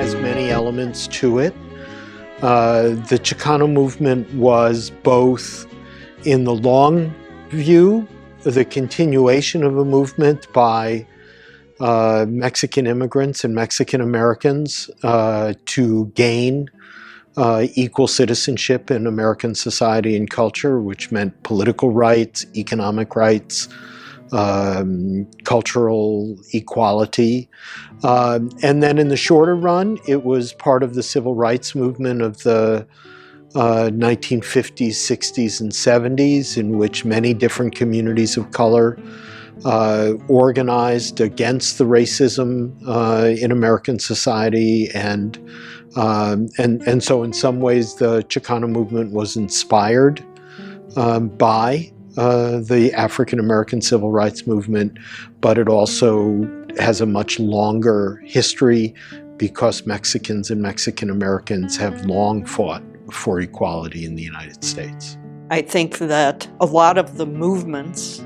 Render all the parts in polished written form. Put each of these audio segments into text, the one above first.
has many elements to it. The Chicano movement was both, in the long view, the continuation of a movement by Mexican immigrants and Mexican Americans to gain equal citizenship in American society and culture, which meant political rights, economic rights, cultural equality. And then in the shorter run, it was part of the civil rights movement of the 1950s, 60s, and 70s, in which many different communities of color organized against the racism in American society, and so in some ways the Chicano movement was inspired by the African American civil rights movement, but it also has a much longer history because Mexicans and Mexican Americans have long fought for equality in the United States. I think that a lot of the movements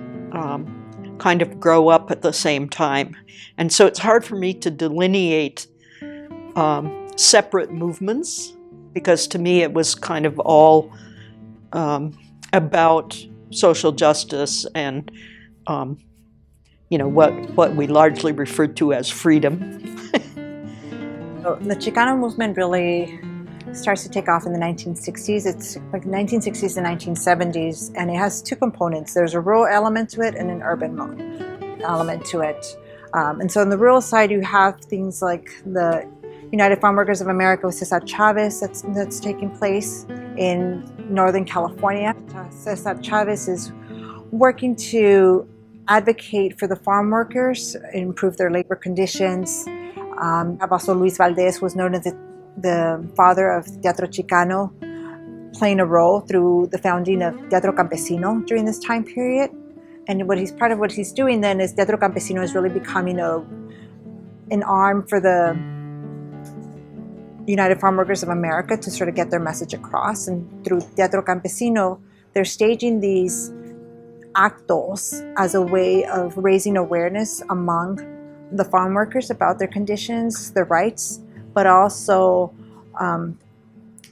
kind of grow up at the same time. And so it's hard for me to delineate separate movements, because to me it was kind of all about social justice and what we largely referred to as freedom. So the Chicano movement really starts to take off in the 1960s. It's like 1960s to 1970s, and it has two components. There's a rural element to it and an urban element to it. And so on the rural side, you have things like the United Farm Workers of America with Cesar Chavez that's taking place in Northern California. Cesar Chavez is working to advocate for the farm workers, improve their labor conditions. Also, Luis Valdez was known as the father of Teatro Chicano, playing a role through the founding of Teatro Campesino during this time period. And part of what he's doing then is Teatro Campesino is really becoming an arm for the United Farm Workers of America to sort of get their message across. And through Teatro Campesino, they're staging these actos as a way of raising awareness among the farm workers about their conditions, their rights, but also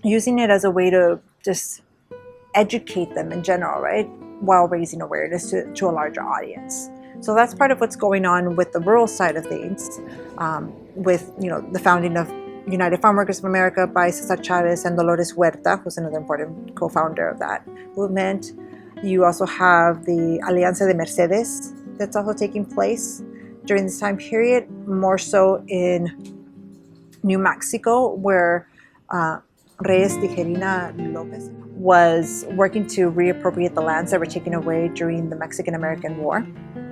using it as a way to just educate them in general, right? While raising awareness to a larger audience. So that's part of what's going on with the rural side of things, with the founding of United Farm Workers of America by Cesar Chavez and Dolores Huerta, who's another important co-founder of that movement. You also have the Alianza de Mercedes that's also taking place during this time period, more so in New Mexico, where Reyes Tijerina Lopez was working to reappropriate the lands that were taken away during the Mexican-American War.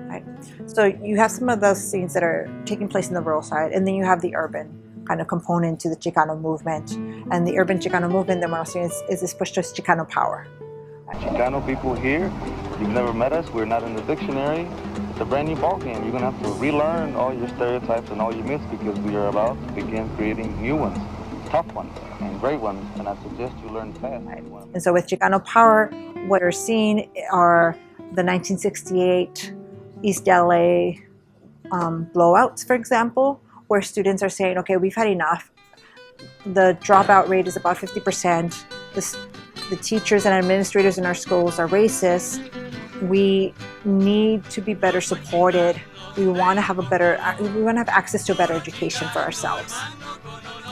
Right? So you have some of those things that are taking place in the rural side, and then you have the urban kind of component to the Chicano movement. And the urban Chicano movement, the one I'm saying, is this push towards Chicano power. Chicano people here, you've never met us, we're not in the dictionary. It's a brand new ballgame. You're going to have to relearn all your stereotypes and all your myths, because we are about to begin creating new ones, tough ones, and great ones, and I suggest you learn fast. And so with Chicano power, what we're seeing are the 1968 East LA blowouts, for example, where students are saying, okay, we've had enough. The dropout rate is about 50%. The teachers and administrators in our schools are racist. We need to be better supported. We want to have access to a better education for ourselves.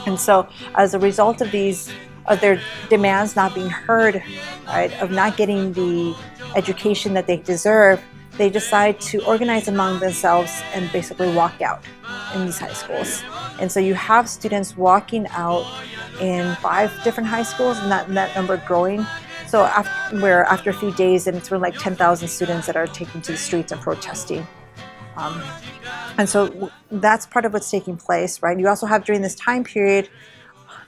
And so as a result of their demands not being heard, right, of not getting the education that they deserve, they decide to organize among themselves and basically walk out in these high schools. And so you have students walking out in 5 different high schools, and that number growing. So after a few days, and it's really like 10,000 students that are taking to the streets and protesting. And so that's part of what's taking place, right? You also have, during this time period,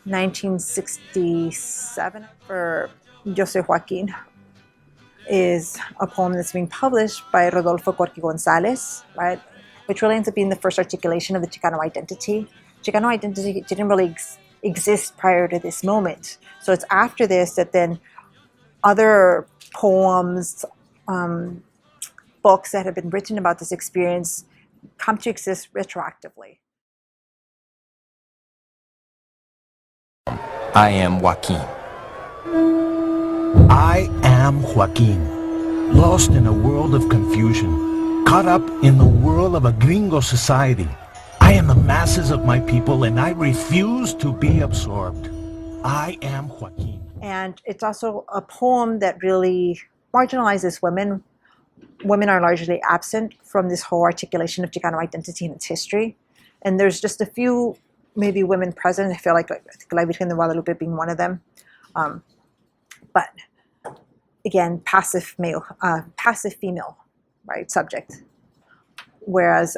1967, for Yo Soy Joaquin, is a poem that's being published by Rodolfo Corky Gonzalez, right? Which really ends up being the first articulation of the Chicano identity. Chicano identity didn't really exist prior to this moment. So it's after this that then other poems, books that have been written about this experience come to exist retroactively. I am Joaquin. I am Joaquin, lost in a world of confusion, caught up in the whirl of a gringo society. I am the masses of my people and I refuse to be absorbed. I am Joaquin. And it's also a poem that really marginalizes women. Women are largely absent from this whole articulation of Chicano identity and its history. And there's just a few maybe women present. I feel like La Virgen de Guadalupe being one of them. But again, passive female, right, subject. Whereas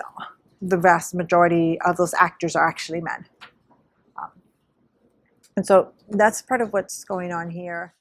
the vast majority of those actors are actually men. And so that's part of what's going on here.